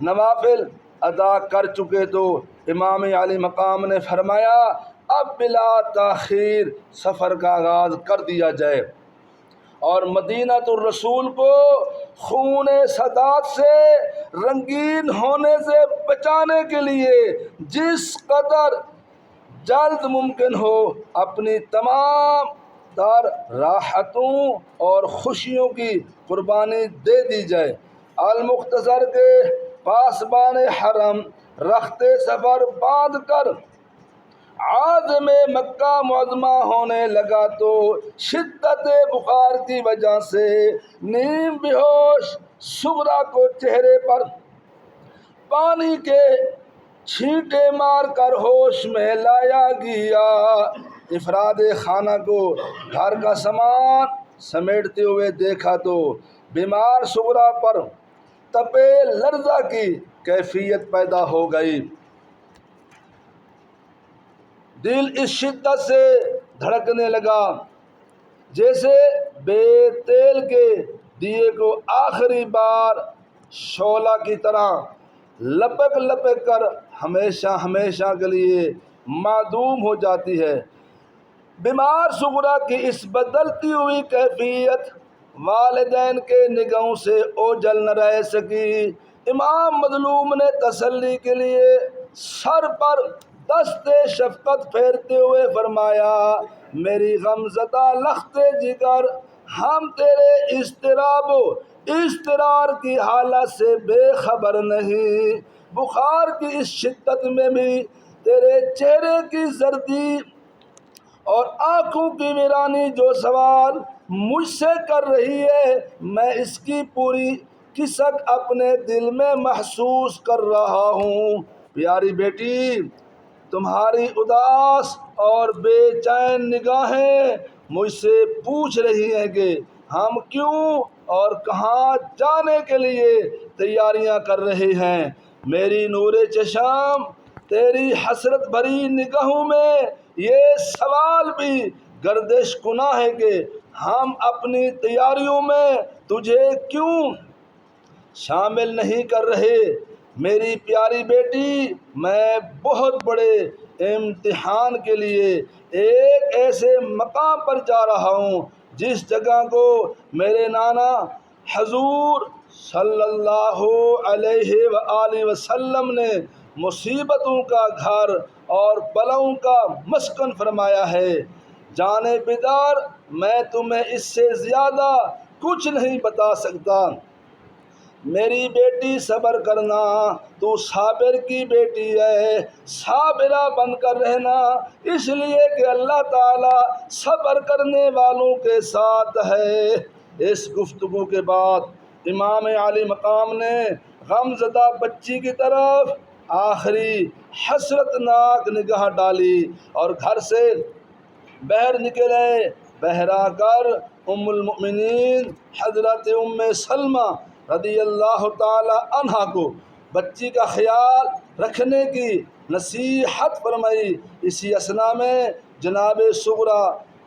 نوافل ادا کر چکے تو امام علی مقام نے فرمایا اب بلا تاخیر سفر کا آغاز کر دیا جائے، اور مدینہ الرسول کو خون سادات سے رنگین ہونے سے بچانے کے لیے جس قدر جلد ممکن ہو اپنی تمام تر راحتوں اور خوشیوں کی قربانی دے دی جائے۔ المختصر کے پاسبان حرم رخت سفر باندھ کر عازم مکہ معظمہ ہونے لگا تو شدت بخار کی وجہ سے نیم بیہوش صغرا کو چہرے پر پانی کے چھینٹے مار کر ہوش میں لایا گیا۔ افراد خانہ کو گھر کا سامان سمیٹتے ہوئے دیکھا تو بیمار صغرا پر تپے لرزہ کی کیفیت پیدا ہو گئی۔ دل اس شدت سے دھڑکنے لگا جیسے بے تیل کے دیے کو آخری بار شعلہ کی طرح لپک لپک کر ہمیشہ ہمیشہ کے لیے معدوم ہو جاتی ہے۔ بیمار صغرا کی اس بدلتی ہوئی کیفیت والدین کے نگاہوں سے اوجھل نہ رہ سکی۔ امام مظلوم نے تسلی کے لیے سر پر دست شفقت پھیرتے ہوئے فرمایا میری غمزدہ لخت جگر، ہم تیرے اضطراب و اضطرار کی حالت سے بے خبر نہیں۔ بخار کی اس شدت میں بھی تیرے چہرے کی زردی اور آنکھوں کی ویرانی جو سوال مجھ سے کر رہی ہے، میں اس کی پوری کسک اپنے دل میں محسوس کر رہا ہوں۔ پیاری بیٹی، تمہاری اداس اور بے چین نگاہیں مجھ سے پوچھ رہی ہیں کہ ہم کیوں اور کہاں جانے کے لیے تیاریاں کر رہے ہیں۔ میری نور چشم، تیری حسرت بھری نگاہوں میں یہ سوال بھی گردش کناں ہے کہ ہم اپنی تیاریوں میں تجھے کیوں شامل نہیں کر رہے۔ میری پیاری بیٹی، میں بہت بڑے امتحان کے لیے ایک ایسے مقام پر جا رہا ہوں جس جگہ کو میرے نانا حضور صلی اللہ علیہ وآلہ وسلم نے مصیبتوں کا گھر اور بلاؤں کا مسکن فرمایا ہے۔ جانے بیدار، میں تمہیں اس سے زیادہ کچھ نہیں بتا سکتا۔ میری بیٹی صبر کرنا، تو صابر کی بیٹی ہے، صابرہ بن کر رہنا، اس لیے کہ اللہ تعالیٰ صبر کرنے والوں کے ساتھ ہے۔ اس گفتگو کے بعد امام علی مقام نے غمزدہ بچی کی طرف آخری حسرت ناک نگاہ ڈالی اور گھر سے باہر نکلے۔ بہرا کر ام المؤمنین حضرت ام سلمہ رضی اللہ تعالی عنہا کو بچی کا خیال رکھنے کی نصیحت فرمائی۔ اسی اثنا میں جناب صغرا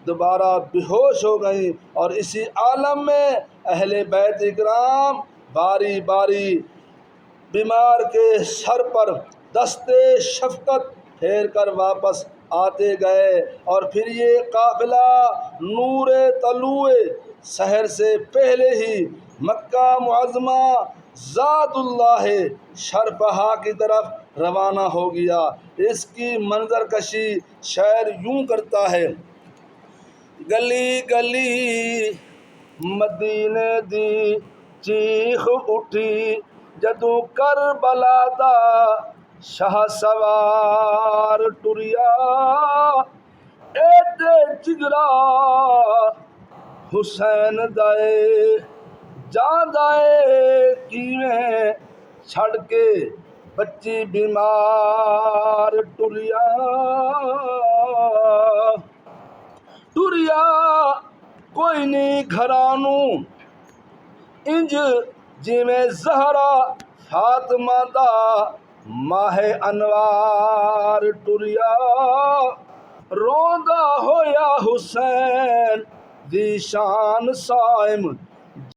دوبارہ بے ہوش ہو گئیں اور اسی عالم میں اہل بیت اکرام باری باری بیمار کے سر پر دست شفقت پھیر کر واپس آتے گئے، اور پھر یہ قافلہ نور طلوع سحر سے پہلے ہی مکہ معظمہ ذات اللہ شرفہا کی طرف روانہ ہو گیا۔ اس کی منظر کشی شاعر یوں کرتا ہے: گلی گلی مدینے دی چیخ اٹھی جدوں کربلا دا شاہ سوار ٹریا، ایڈے جگرا حسین دائے جان دائے کیویں چھڑ کے بچی بیمار ٹریا، ٹریا کوئی نہیں گھرانوں انج جویں زہرا فاطمہ دا ماہ انوار ٹریا، روندا ہویا حسین دی شان صائم